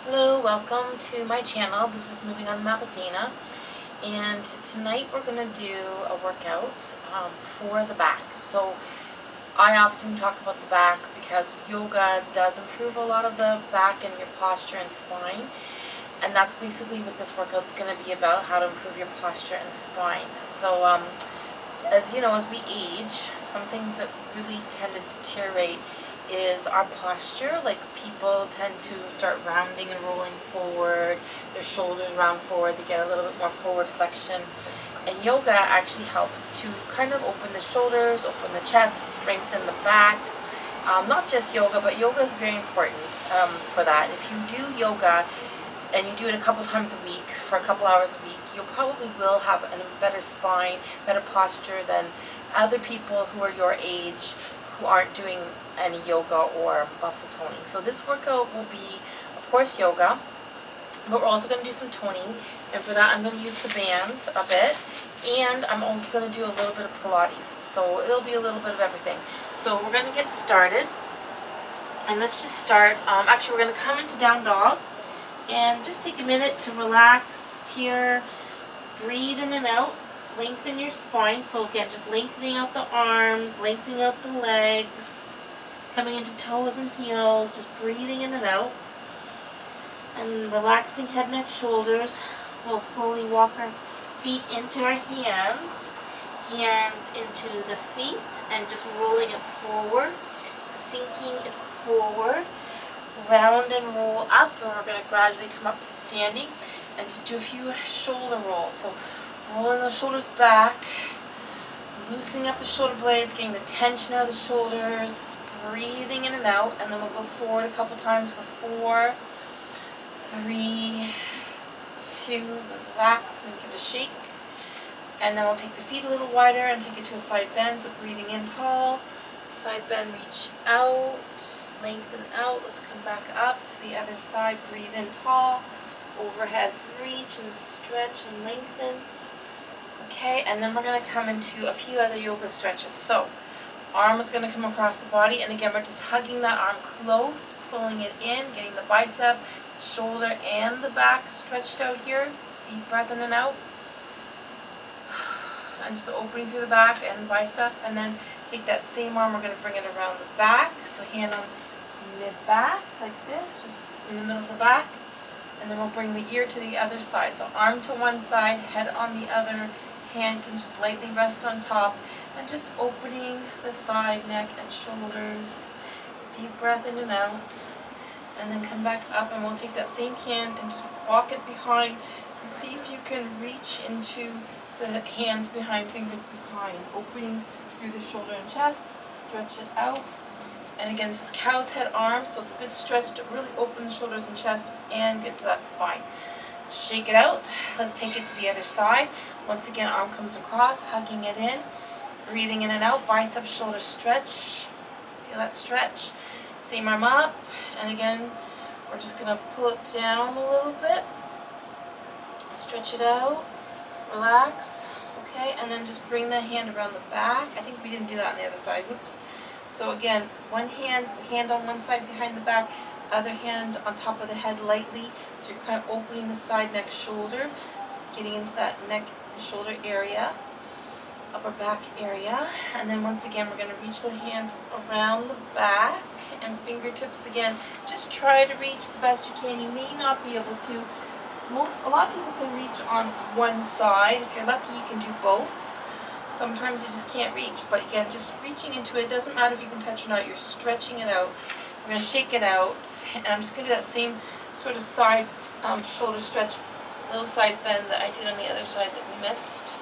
Hello, welcome to my channel. This is Moving on the Map with Dana, and tonight we're going to do a workout for the back. So I often talk about the back because yoga does improve a lot of the back and your posture and spine, and that's basically what this workout's going to be about, how to improve your posture and spine. So as you know, as we age, some things that really tend to deteriorate is our posture. Like, people tend to start rounding and rolling forward, their shoulders round forward, they get a little bit more forward flexion. And yoga actually helps to kind of open the shoulders, open the chest, strengthen the back. Not just yoga, but yoga is very important for that. If you do yoga and you do it a couple times a week for a couple hours a week, you probably will have a better spine, better posture than other people who are your age who aren't doing any yoga or muscle toning. So this workout will be, of course, yoga, but we're also going to do some toning, and for that I'm going to use the bands a bit, and I'm also going to do a little bit of Pilates, so it'll be a little bit of everything. So we're going to get started, and let's just start. Actually, we're going to come into down dog, and just take a minute to relax here, breathe in and out, lengthen your spine. So again, just lengthening out the arms, lengthening out the legs, coming into toes and heels, just breathing in and out, and relaxing head, neck, shoulders. We'll slowly walk our feet into our hands into the feet, and just rolling it forward, sinking it forward, round and roll up, and we're going to gradually come up to standing and just do a few shoulder rolls. So rolling those shoulders back, loosening up the shoulder blades, getting the tension out of the shoulders, breathing in and out, and then we'll go forward a couple times for 4, 3, 2, relax and give it a shake. And then we'll take the feet a little wider and take it to a side bend. So breathing in tall, side bend, reach out, lengthen out. Let's come back up to the other side, breathe in tall, overhead reach and stretch and lengthen. Okay, and then we're going to come into a few other yoga stretches. So arm is going to come across the body, and again we're just hugging that arm close, pulling it in, getting the bicep, the shoulder, and the back stretched out here. Deep breath in and out. And just opening through the back and the bicep, and then take that same arm, we're going to bring it around the back. So hand on mid-back like this, just in the middle of the back. And then we'll bring the ear to the other side. So arm to one side, head on the other, hand can just lightly rest on top, and just opening the side, neck, and shoulders. Deep breath in and out. And then come back up, and we'll take that same hand and just walk it behind, and see if you can reach into the hands behind, fingers behind, opening through the shoulder and chest, stretch it out. And again, this is cow's head arms, so it's a good stretch to really open the shoulders and chest and get to that spine. Shake it out. Let's take it to the other side. Once again, arm comes across, hugging it in, breathing in and out, bicep, shoulder stretch. Feel that stretch. Same arm up, and again, we're just going to pull it down a little bit, stretch it out, relax. Okay, and then just bring the hand around the back. I think we didn't do that on the other side. Whoops. So again, one hand on one side behind the back, other hand on top of the head lightly. So you're kind of opening the side, neck, shoulder, just getting into that neck and shoulder area, upper back area. And then once again, we're going to reach the hand around the back, and fingertips again. Just try to reach the best you can. You may not be able to. A lot of people can reach on one side. If you're lucky, you can do both. Sometimes you just can't reach, but again, just reaching into it. It doesn't matter if you can touch or not. You're stretching it out. We're going to shake it out, and I'm just going to do that same sort of side shoulder stretch, little side bend that I did on the other side that we missed.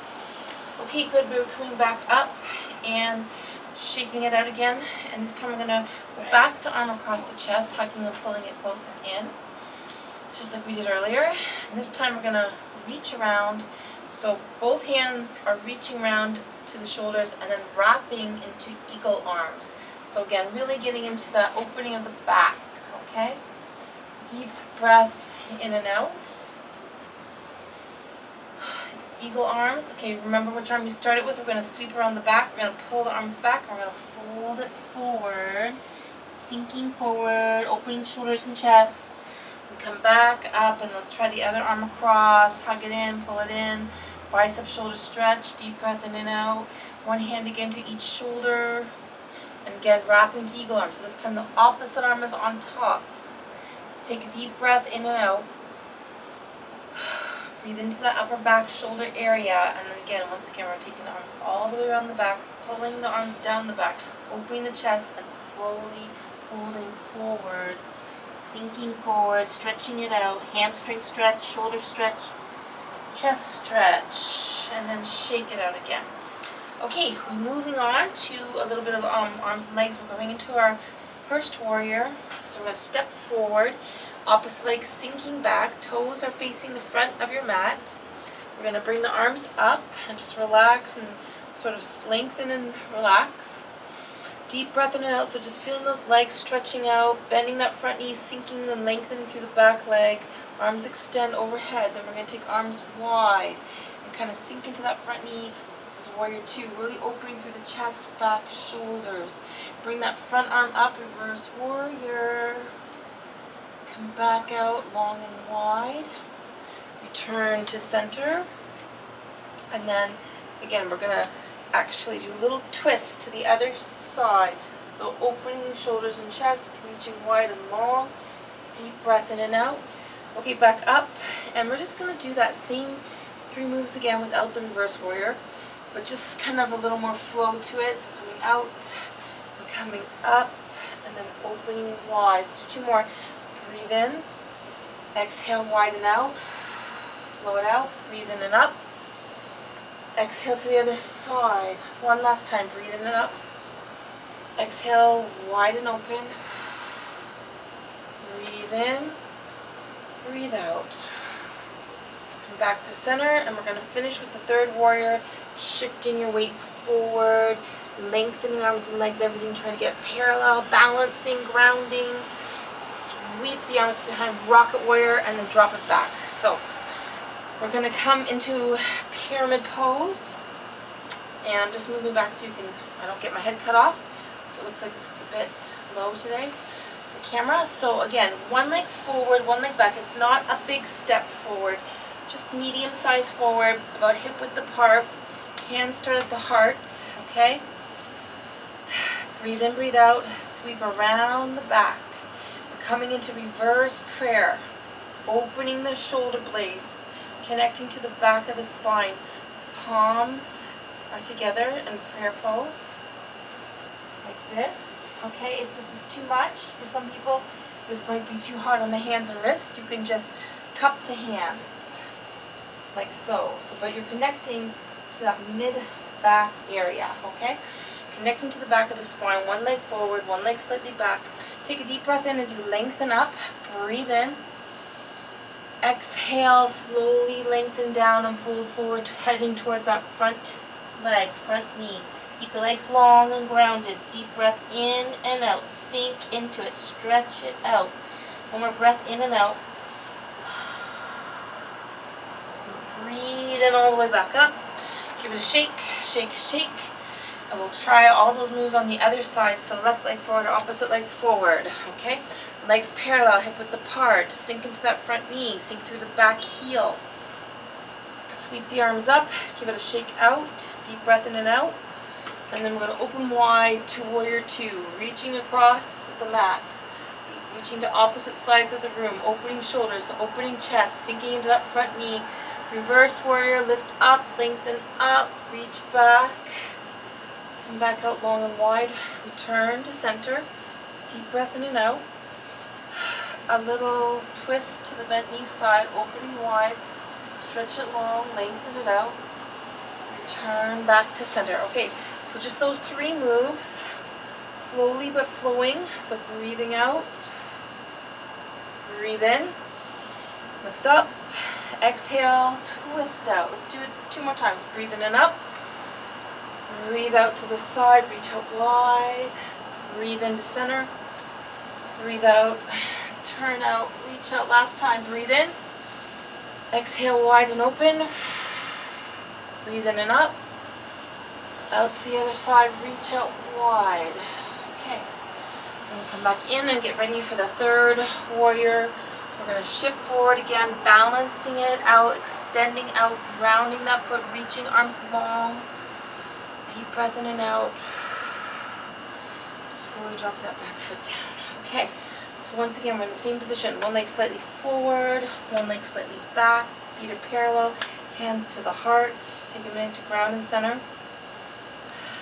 Okay, good. We're coming back up and shaking it out again, and this time we're going to go back to arm across the chest, hugging and pulling it close and in, just like we did earlier. And this time we're going to reach around. So both hands are reaching around to the shoulders and then wrapping into eagle arms. So again, really getting into that opening of the back, okay? Deep breath in and out. It's eagle arms. Okay, remember which arm you started with. We're going to sweep around the back. We're going to pull the arms back. And we're going to fold it forward, sinking forward, opening shoulders and chest. And come back up, and let's try the other arm across. Hug it in, pull it in. Bicep shoulder stretch, deep breath in and out. One hand again to each shoulder. And again, wrap into eagle arm. So this time the opposite arm is on top. Take a deep breath in and out. Breathe into the upper back shoulder area. And then again, once again, we're taking the arms all the way around the back, pulling the arms down the back, opening the chest, and slowly folding forward. Sinking forward, stretching it out. Hamstring stretch, shoulder stretch, chest stretch. And then shake it out again. Okay, we're moving on to a little bit of arms and legs. We're going into our first warrior. So we're going to step forward, opposite leg sinking back, toes are facing the front of your mat. We're going to bring the arms up and just relax and sort of lengthen and relax. Deep breath in and out, so just feeling those legs stretching out, bending that front knee, sinking and lengthening through the back leg. Arms extend overhead. Then we're going to take arms wide and kind of sink into that front knee. This is warrior 2, really opening through the chest, back, shoulders. Bring that front arm up, reverse warrior. Come back out long and wide. Return to center. And then, again, we're going to actually do a little twist to the other side. So opening shoulders and chest, reaching wide and long. Deep breath in and out. Okay, back up. And we're just going to do that same 3 moves again without the reverse warrior, but just kind of a little more flow to it. So coming out and coming up and then opening wide. Let's do 2 more. Breathe in. Exhale, widen out. Flow it out. Breathe in and up. Exhale to the other side. One last time. Breathe in and up. Exhale, wide and open. Breathe in. Breathe out. Come back to center, and we're going to finish with the third warrior. Shifting your weight forward, lengthening arms and legs, everything trying to get parallel, balancing, grounding. Sweep the arms behind, rocket warrior, and then drop it back. So we're going to come into pyramid pose, and I'm just moving back so I don't get my head cut off. So it looks like this is a bit low today, the camera. So again, 1 leg forward, 1 leg back. It's not a big step forward, just medium size forward, about hip width apart. Hands start at the heart, okay? Breathe in, breathe out, sweep around the back. We're coming into reverse prayer, opening the shoulder blades, connecting to the back of the spine. Palms are together in prayer pose, like this, okay? If this is too much, for some people, this might be too hard on the hands and wrists, you can just cup the hands, like so. But you're connecting to that mid-back area, okay? Connecting to the back of the spine, 1 leg forward, 1 leg slightly back. Take a deep breath in as you lengthen up. Breathe in. Exhale, slowly lengthen down and fold forward, heading towards that front leg, front knee. Keep the legs long and grounded. Deep breath in and out. Sink into it. Stretch it out. 1 more breath in and out. Breathe in all the way back up. Give it a shake, shake, shake. And we'll try all those moves on the other side. So left leg forward or opposite leg forward. Okay? Legs parallel, hip width apart. Sink into that front knee. Sink through the back heel. Sweep the arms up. Give it a shake out. Deep breath in and out. And then we're going to open wide to warrior 2. Reaching across the mat. Reaching to opposite sides of the room. Opening shoulders, opening chest. Sinking into that front knee. Reverse warrior, lift up, lengthen up, reach back, come back out long and wide, return to center, deep breath in and out, a little twist to the bent knee side, opening wide, stretch it long, lengthen it out, return back to center. Okay, so just those 3 moves, slowly but flowing, so breathing out, breathe in, lift up, exhale, twist out. Let's do it 2 more times. Breathe in and up. Breathe out to the side. Reach out wide. Breathe into center. Breathe out. Turn out. Reach out. Last time. Breathe in. Exhale wide and open. Breathe in and up. Out to the other side. Reach out wide. Okay. And come back in and get ready for the third warrior We're going to shift forward again, balancing it out, extending out, rounding that foot, reaching arms long. Deep breath in and out. Slowly drop that back foot down. Okay, so once again, we're in the same position. One leg slightly forward, one leg slightly back, feet are parallel, hands to the heart. Take a minute to ground and center.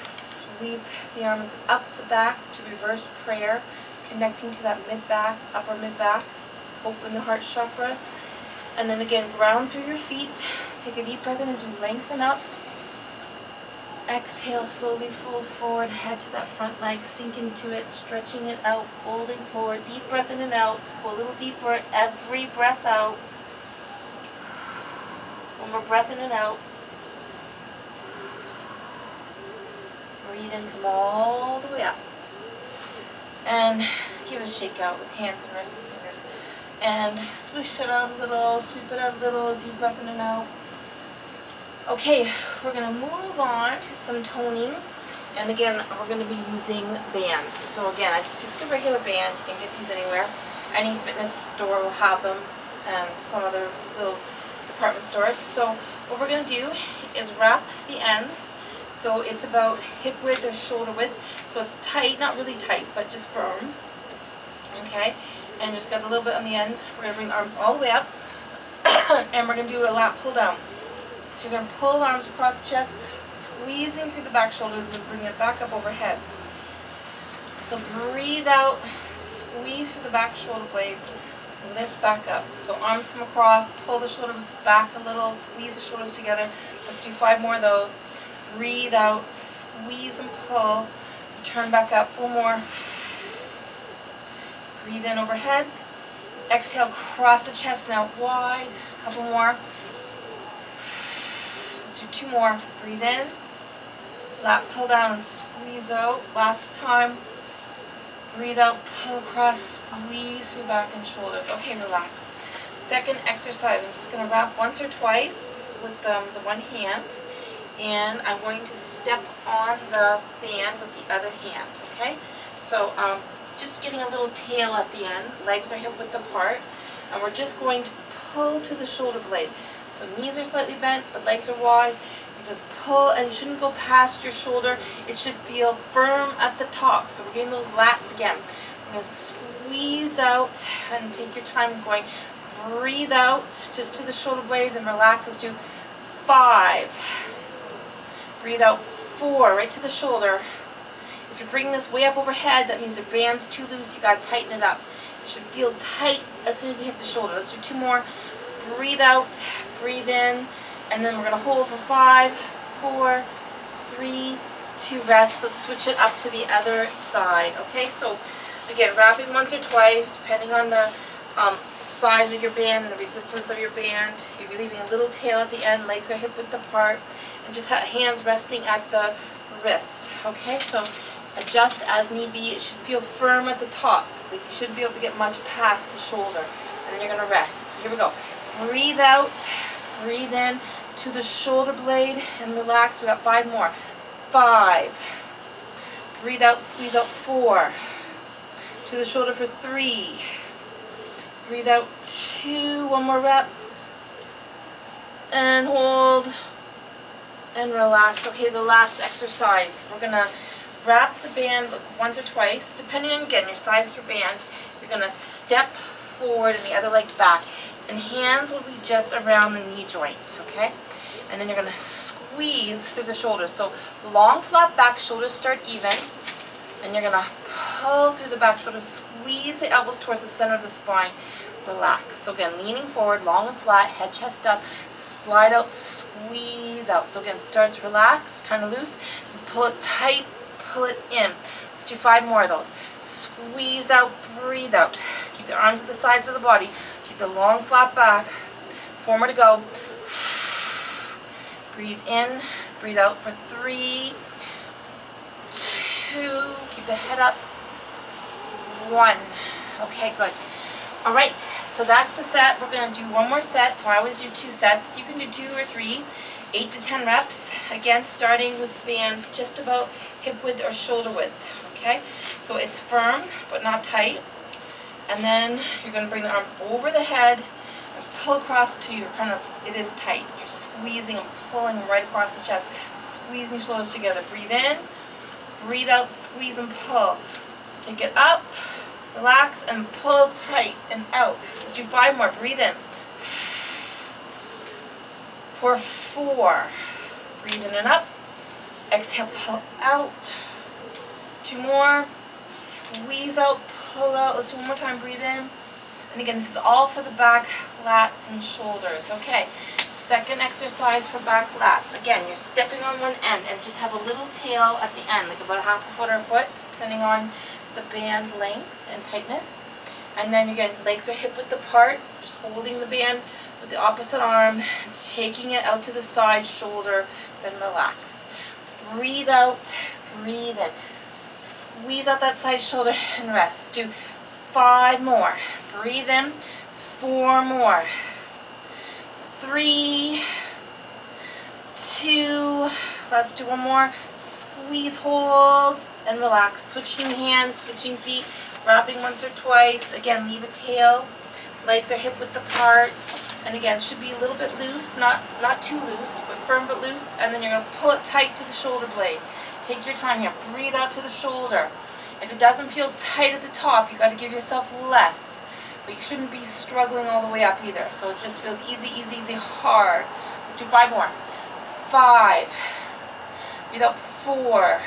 Sweep the arms up the back to reverse prayer, connecting to that mid-back, upper mid-back. Open the heart chakra. And then again, ground through your feet. Take a deep breath in as you lengthen up. Exhale, slowly fold forward, head to that front leg, sink into it, stretching it out, folding forward. Deep breath in and out. Go a little deeper every breath out. One more breath in and out. Breathe in, come all the way up. And give it a shake out with hands and wrists and fingers. And swish it out a little, sweep it out a little, deep breath in and out. Okay, we're going to move on to some toning. And again, we're going to be using bands. So again, I just use a regular band. You can get these anywhere. Any fitness store will have them, and some other little department stores. So what we're going to do is wrap the ends. So it's about hip width or shoulder width. So it's tight, not really tight, but just firm. Okay, and just got a little bit on the ends. We're going to bring the arms all the way up. And we're going to do a lat pull down. So you're going to pull the arms across the chest, squeezing through the back shoulders and bring it back up overhead. So breathe out, squeeze through the back shoulder blades, lift back up. So arms come across, pull the shoulders back a little, squeeze the shoulders together. Let's do 5 more of those. Breathe out, squeeze and pull, turn back up. 4 more. Breathe in overhead. Exhale, cross the chest and out wide. A couple more. Let's do 2 more. Breathe in. Lat pull down and squeeze out. Last time. Breathe out, pull across, squeeze through back and shoulders. Okay, relax. Second exercise, I'm just going to wrap once or twice with the one hand. And I'm going to step on the band with the other hand. Okay? So just getting a little tail at the end. Legs are hip width apart. And we're just going to pull to the shoulder blade. So knees are slightly bent, but legs are wide. You just pull, and you shouldn't go past your shoulder. It should feel firm at the top. So we're getting those lats again. We're going to squeeze out and take your time going. Breathe out just to the shoulder blade, then relax. Let's do 5. Breathe out 4, right to the shoulder. If you're bringing this way up overhead, that means the band's too loose. You got to tighten it up. It should feel tight as soon as you hit the shoulder. Let's do 2 more. Breathe out, breathe in, and then we're going to hold for 5, 4, 3, 2, rest. Let's switch it up to the other side. Okay, so again, wrapping once or twice, depending on the size of your band and the resistance of your band. You're leaving a little tail at the end, legs are hip width apart, and just have hands resting at the wrist. Okay, so adjust as need be. It should feel firm at the top. Like you shouldn't be able to get much past the shoulder. And then you're going to rest. Here we go. Breathe out, breathe in to the shoulder blade and relax. We got 5 more. 5. Breathe out, squeeze out. 4. To the shoulder for 3. Breathe out. 2. 1 more rep. And hold. And relax. Okay, the last exercise. We're going to wrap the band once or twice. Depending on, again, your size of your band, you're going to step forward and the other leg back. And hands will be just around the knee joint, okay? And then you're going to squeeze through the shoulders. So long, flat back, shoulders start even. And you're going to pull through the back shoulders, squeeze the elbows towards the center of the spine. Relax. So again, leaning forward, long and flat, head, chest up, slide out, squeeze out. So again, starts relaxed, kind of loose, pull it tight, pull it in. Let's do 5 more of those. Squeeze out, breathe out. Keep the arms at the sides of the body. Keep the long, flat back. 4 more to go. Breathe in, breathe out for 3, 2, keep the head up, 1. Okay, good. Alright, so that's the set. We're going to do 1 more set, so I always do 2 sets. You can do 2 or 3, 8 to 10 reps. Again, starting with bands just about hip width or shoulder width. Okay, so it's firm but not tight. And then you're going to bring the arms over the head and pull across to your it is tight. You're squeezing and pulling right across the chest, squeezing shoulders together. Breathe in, breathe out, squeeze and pull. Take it up, relax, and pull tight and out. Let's do 5 more. Breathe in. For 4. Breathe in and up. Exhale, pull out. 2 more. Squeeze out, pull out. Let's do one more time. Breathe in. And again, this is all for the back, lats, and shoulders. Okay, second exercise for back lats. Again, you're stepping on one end and just have a little tail at the end, like about half a foot or a foot, depending on the band length and tightness. And then again, legs are hip width apart, just holding the band with the opposite arm, taking it out to the side shoulder, then relax. Breathe out, breathe in. Squeeze out that side shoulder and rest. Let's do 5 more. Breathe in. 4 more. 3, 2, let's do one more. Squeeze, hold, and relax. Switching hands, switching feet, wrapping once or twice. Again, leave a tail. Legs are hip width apart. And again, it should be a little bit loose, not too loose, but firm but loose. And then you're going to pull it tight to the shoulder blade. Take your time here. Breathe out to the shoulder. If it doesn't feel tight at the top, you've got to give yourself less. But you shouldn't be struggling all the way up either. So it just feels easy, easy, easy, hard. Let's do 5 more. 5. Breathe out. 4.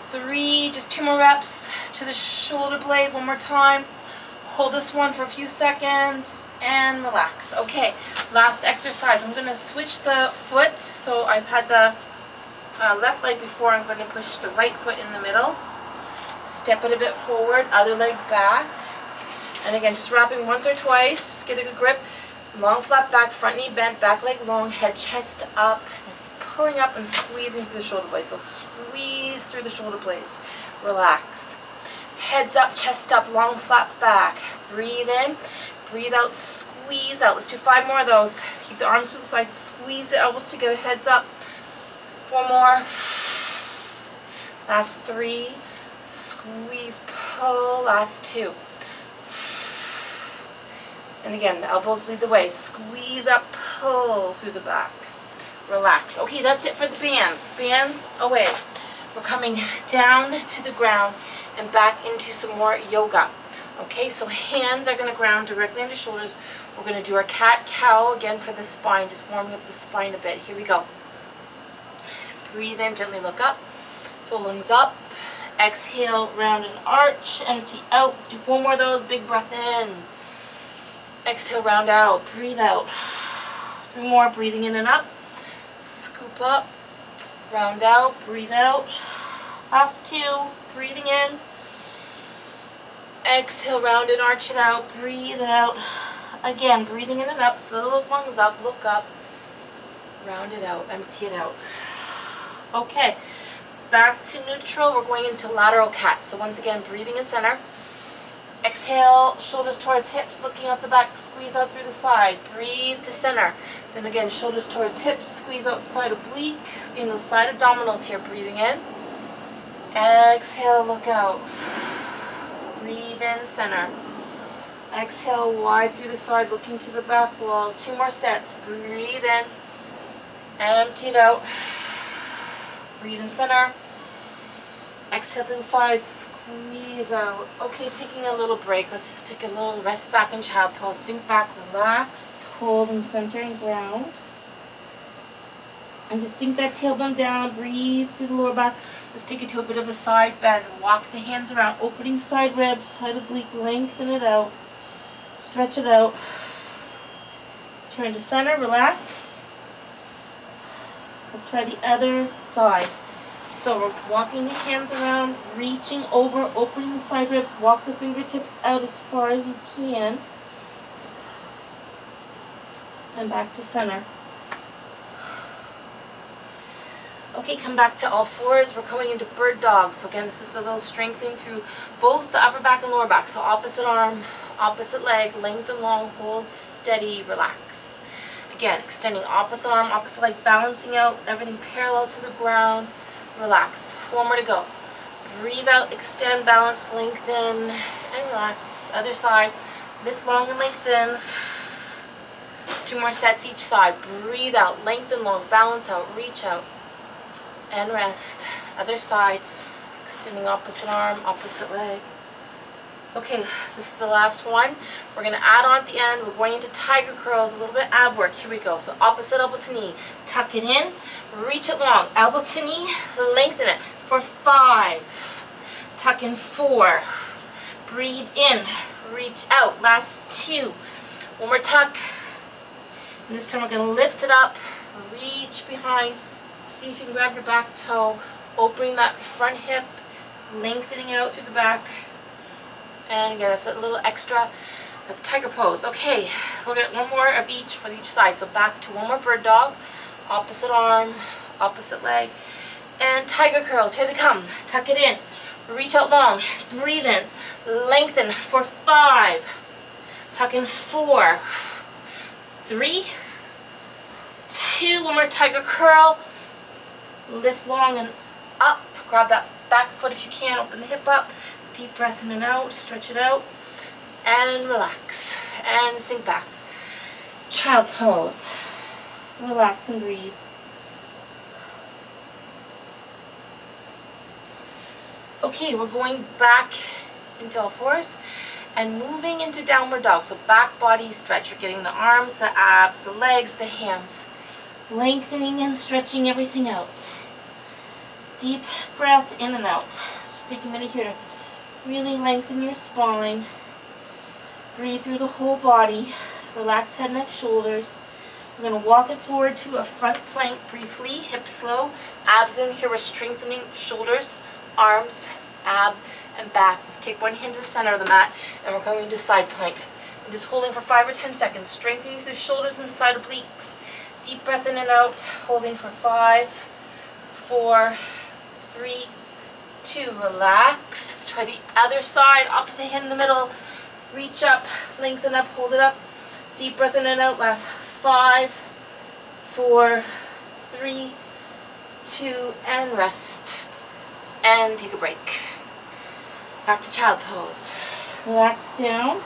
3. Just 2 more reps to the shoulder blade. One more time. Hold this one for a few seconds and relax. Okay, last exercise. I'm going to switch the foot. So I've had the left leg before. I'm going to push the right foot in the middle. Step it a bit forward. Other leg back. And again, just wrapping once or twice, just get a good grip. Long flat back, front knee bent, back leg long, head chest up, and pulling up and squeezing through the shoulder blades. So squeeze through the shoulder blades. Relax. Heads up, chest up, long flat back. Breathe in, breathe out, squeeze out. Let's do 5 more of those. Keep the arms to the side, squeeze the elbows together, heads up. 4 more. Last 3. Squeeze, pull. Last 2. And again, the elbows lead the way. Squeeze up, pull through the back. Relax. Okay, that's it for the bands. Bands away. We're coming down to the ground and back into some more yoga. Okay, so hands are going to ground directly into shoulders. We're going to do our cat-cow again for the spine, just warming up the spine a bit. Here we go. Breathe in, gently look up. Full lungs up. Exhale, round and arch. Empty out. Let's do 4 more of those. Big breath in. Exhale, round out. Breathe out. 3 more. Breathing in and up. Scoop up. Round out. Breathe out. Last 2. Breathing in. Exhale, round and arch it out. Breathe out. Again, breathing in and up. Fill those lungs up. Look up. Round it out. Empty it out. Okay. Back to neutral. We're going into lateral cat. So once again, breathing in center. Exhale, shoulders towards hips, looking out the back, squeeze out through the side. Breathe to center. Then again, shoulders towards hips, squeeze out side oblique. In those side abdominals here, breathing in. Exhale, look out. Breathe in, center. Exhale, wide through the side, looking to the back wall. 2 more sets. Breathe in. Empty it out. Breathe in, center. Exhale to the side, squeeze out. Okay, taking a little break. Let's just take a little rest back in child pose. Sink back, relax, hold and center and ground. And just sink that tailbone down, breathe through the lower back. Let's take it to a bit of a side bend. Walk the hands around, opening side ribs, side oblique, lengthen it out. Stretch it out. Turn to center, relax. Let's try the other side. So we're walking the hands around, reaching over, opening the side ribs, walk the fingertips out as far as you can. And back to center. Okay, come back to all fours. We're coming into bird dog. So again, this is a little strengthening through both the upper back and lower back. So opposite arm, opposite leg, lengthen long, hold steady, relax. Again, extending opposite arm, opposite leg, balancing out, everything parallel to the ground. Relax. 4 more to go. Breathe out, extend, balance, lengthen, and relax. Other side. Lift long and lengthen. 2 more sets each side. Breathe out, lengthen long, balance out, reach out, and rest. Other side. Extending opposite arm, opposite leg. Okay, this is the last one. We're going to add on at the end. We're going into tiger curls, a little bit ab work. Here we go. So opposite elbow to knee. Tuck it in, reach it long. Elbow to knee, lengthen it for 5. Tuck in 4. Breathe in, reach out. Last 2. One more tuck. And this time we're going to lift it up, reach behind. See if you can grab your back toe, opening that front hip, lengthening out through the back. And again, that's a little extra. That's tiger pose. Okay, we're going to one more of each for each side. So back to one more bird dog. Opposite arm, opposite leg. And tiger curls. Here they come. Tuck it in. Reach out long. Breathe in. Lengthen for 5. Tuck in 4. 3. 2. One more tiger curl. Lift long and up. Grab that back foot if you can. Open the hip up. Deep breath in and out, stretch it out, and relax, and sink back. Child pose. Relax and breathe. Okay, we're going back into all fours and moving into downward dog. So back body stretch. You're getting the arms, the abs, the legs, the hands. Lengthening and stretching everything out. Deep breath in and out. Just take a minute here to really lengthen your spine. Breathe through the whole body. Relax head, neck, shoulders. We're going to walk it forward to a front plank briefly. Hips slow. Abs in. Here we're strengthening shoulders, arms, ab, and back. Let's take one hand to the center of the mat, and we're going to side plank. And just holding for 5 or 10 seconds. Strengthening through the shoulders and side obliques. Deep breath in and out. Holding for 5, 4, 3, 2. Relax. Let's try the other side. Opposite hand in the middle. Reach up. Lengthen up. Hold it up. Deep breath in and out. Last 5, 4, 3, 2, and rest. And take a break. Back to child pose. Relax down.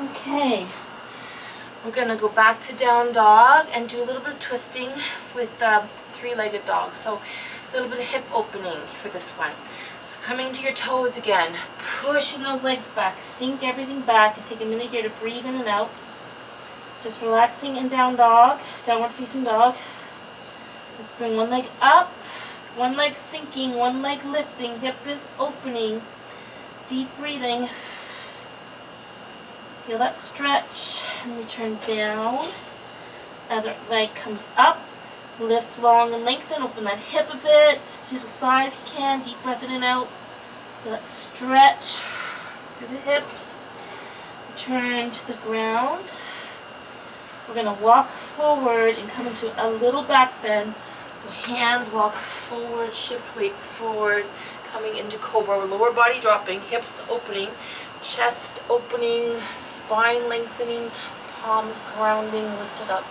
Okay. We're going to go back to down dog and do a little bit of twisting with 3-legged dog. So a little bit of hip opening for this one. So coming to your toes again, pushing those legs back, sink everything back, and take a minute here to breathe in and out. Just relaxing in down dog, downward facing dog. Let's bring one leg up, one leg sinking, one leg lifting, hip is opening. Deep breathing. Feel that stretch, and return down. Other leg comes up. Lift long and lengthen. Open that hip a bit to the side if you can. Deep breath in and out. Feel that stretch through the hips. Return to the ground. We're going to walk forward and come into a little back bend. So hands walk forward, shift weight forward, coming into cobra. Lower body dropping, hips opening, chest opening, spine lengthening, palms grounding, lifted up.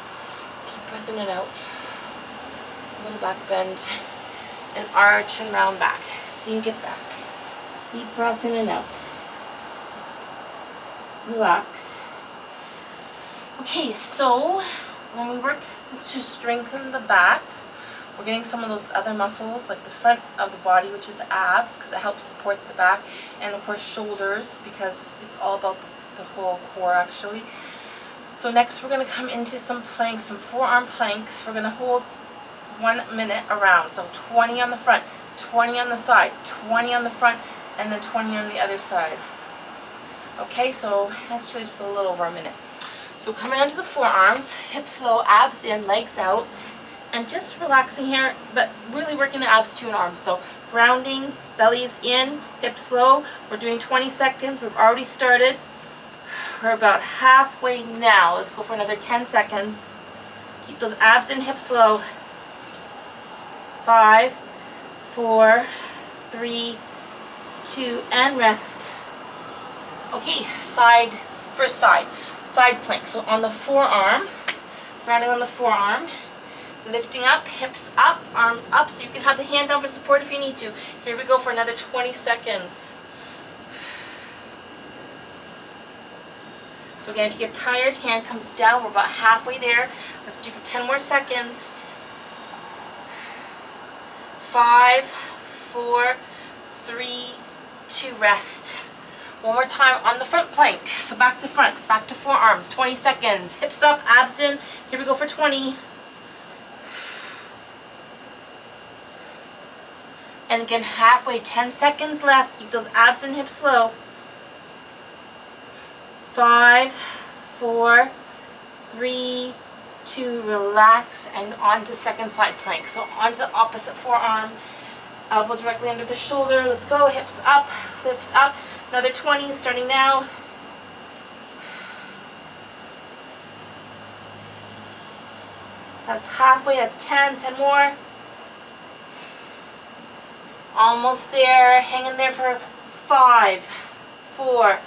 Deep breath in and out. Little back bend and arch and round back. Sink it back. Deep breath in and out. Relax. Okay, so when we work to strengthen the back, we're getting some of those other muscles like the front of the body, which is abs, because it helps support the back, and of course shoulders, because it's all about the whole core actually. So next we're going to come into some planks, some forearm planks. We're going to hold 1 minute around. So 20 on the front, 20 on the side, 20 on the front, and then 20 on the other side. Okay, so actually just a little over a minute. So coming onto the forearms, hips low, abs in, legs out, and just relaxing here, but really working the abs too and arms. So grounding, bellies in, hips low. We're doing 20 seconds. We've already started. We're about halfway now. Let's go for another 10 seconds. Keep those abs in, hips low. 5, 4, 3, 2, and rest. Okay, first side plank. So on the forearm, grounding on the forearm, Lifting up, hips up, arms up, so you can have the hand down for support if you need to. Here we go for another 20 seconds. So again, if you get tired, hand comes down. We're about halfway there. Let's do for 10 more seconds. 5, 4, 3, 2, rest. One more time on the front plank. So back to front, back to forearms, 20 seconds. Hips up, abs in. Here we go for 20. And again, halfway, 10 seconds left. Keep those abs and hips low. 5, 4, 3, 2, relax, and on to second side plank. So onto the opposite forearm, elbow directly under the shoulder. Let's go, hips up, lift up. Another 20, starting now. That's halfway, that's 10, 10 more. Almost there, hang in there for 5, 4,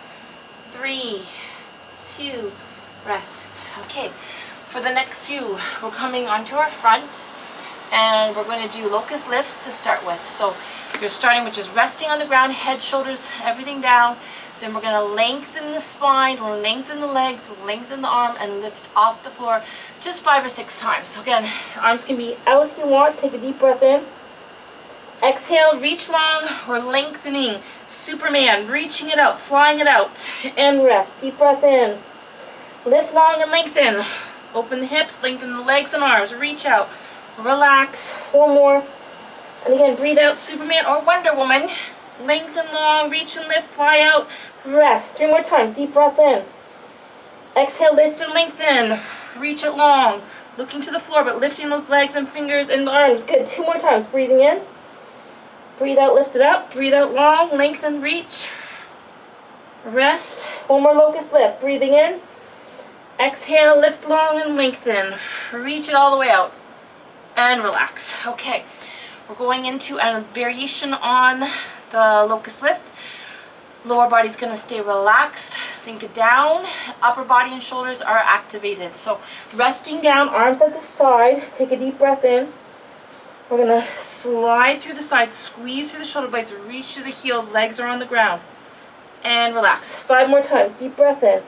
3, 2, rest. Okay, for the next few, we're coming onto our front, and we're going to do locust lifts to start with. So you're starting with just resting on the ground, head, shoulders, everything down. Then we're going to lengthen the spine, lengthen the legs, lengthen the arm, and lift off the floor just 5 or 6 times. So again, arms can be out if you want. Take a deep breath in. Exhale, reach long. We're lengthening. Superman, reaching it out, flying it out. And rest. Deep breath in. Lift long and lengthen. Open the hips, lengthen the legs and arms. Reach out. Relax. 4 more. And again, breathe out, Superman or Wonder Woman. Lengthen long, reach and lift, fly out. Rest. 3 more times. Deep breath in. Exhale, lift and lengthen. Reach it long. Looking to the floor, but lifting those legs and fingers and arms. Good. 2 more times. Breathing in. Breathe out, lift it up. Breathe out long, lengthen, reach. Rest. 1 more locust lift. Breathing in. Exhale, lift long and lengthen. Reach it all the way out. And relax. Okay, we're going into a variation on the locust lift. Lower body's going to stay relaxed. Sink it down. Upper body and shoulders are activated. So resting down, arms at the side. Take a deep breath in. We're going to slide through the sides, squeeze through the shoulder blades, reach to the heels, legs are on the ground. And relax. 5 more times. Deep breath in.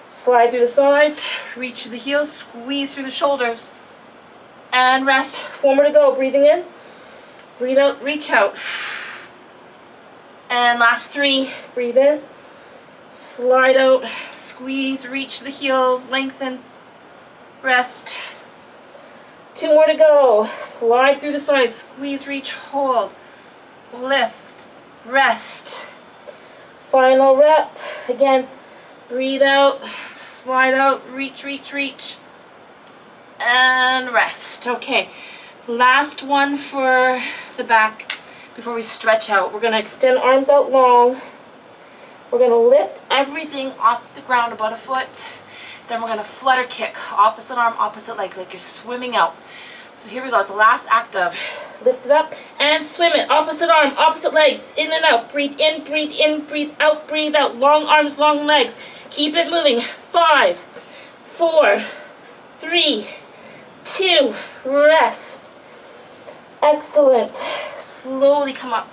Slide through the sides, reach to the heels, squeeze through the shoulders. And rest. 4 more to go. Breathing in. Breathe out, reach out. And last 3. Breathe in. Slide out, squeeze, reach to the heels, lengthen. Rest. 2 more to go. Slide through the sides, squeeze, reach, hold, lift, rest. Final rep. Again, breathe out, slide out, reach, reach, reach, and rest. Okay, last one for the back before we stretch out. We're going to extend arms out long. We're going to lift everything off the ground about 1 foot. Then we're going to flutter kick, opposite arm, opposite leg, like you're swimming out. So here we go, it's the last act of lift it up and swim it. Opposite arm, opposite leg, in and out. Breathe in, breathe in, breathe out, breathe out. Long arms, long legs. Keep it moving. 5, 4, 3, 2, rest. Excellent. Slowly come up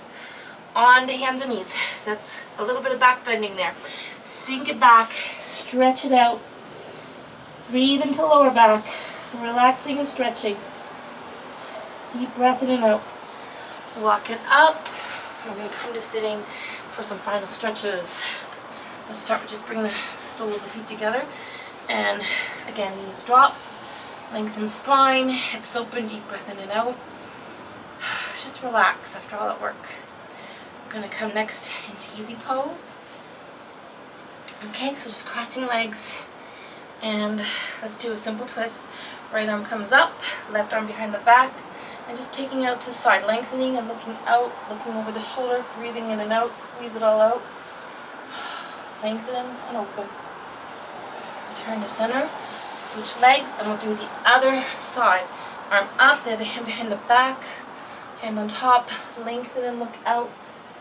onto hands and knees. That's a little bit of back bending there. Sink it back, stretch it out. Breathe into lower back, relaxing and stretching. Deep breath in and out. Walk it up. We're going to come to sitting for some final stretches. Let's start with just bring the soles of the feet together. And again, knees drop. Lengthen spine, hips open, deep breath in and out. Just relax after all that work. We're going to come next into easy pose. Okay, so just crossing legs. And let's do a simple twist. Right arm comes up, left arm behind the back, and just taking it out to the side, lengthening and looking out, looking over the shoulder, breathing in and out, squeeze it all out. Lengthen and open. Return to center, switch legs, and we'll do the other side. Arm up, the other hand behind the back, hand on top, lengthen and look out.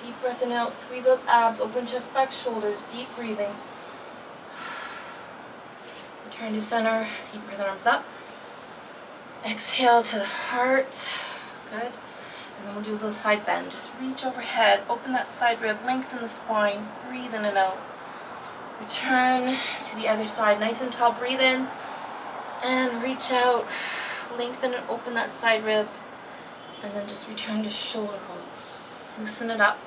Deep breath in and out, squeeze out abs, open chest, back, shoulders, deep breathing. Return to center, deep breath, arms up. Exhale to the heart. Good. And then we'll do a little side bend. Just reach overhead, open that side rib, lengthen the spine, breathe in and out. Return to the other side, nice and tall, breathe in, and reach out, lengthen and open that side rib, and then just return to shoulder holds. Loosen it up,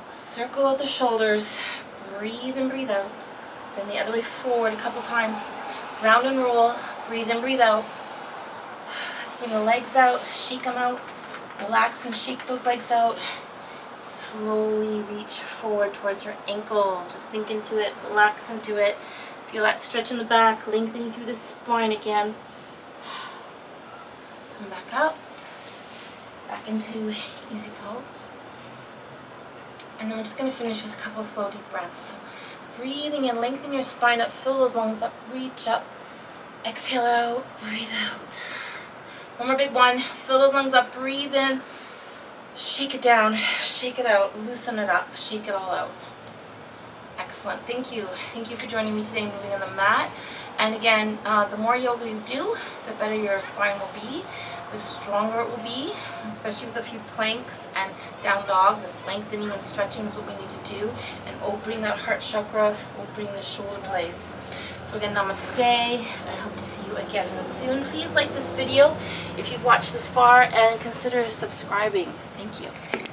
circle out the shoulders, breathe in, breathe out. Then the other way forward a couple times, round and roll, breathe in, breathe out. Let's bring the legs out, shake them out. Relax and shake those legs out. Slowly reach forward towards your ankles. Just sink into it, relax into it. Feel that stretch in the back, lengthening through the spine again. Come back up. Back into easy pose. And then we're just going to finish with a couple slow deep breaths. So breathing in, lengthen your spine up, fill those lungs up, reach up. Exhale out, breathe out. One more big one. Fill those lungs up, breathe in, shake it down, shake it out, loosen it up, shake it all out. Excellent. Thank you. Thank you for joining me today, moving on the mat. And again, the more yoga you do, the better your spine will be, the stronger it will be, especially with a few planks and down dog. This lengthening and stretching is what we need to do, and opening that heart chakra, opening the shoulder blades. So again, namaste. I hope to see you again real soon. Please like this video if you've watched this far, and consider subscribing. Thank you.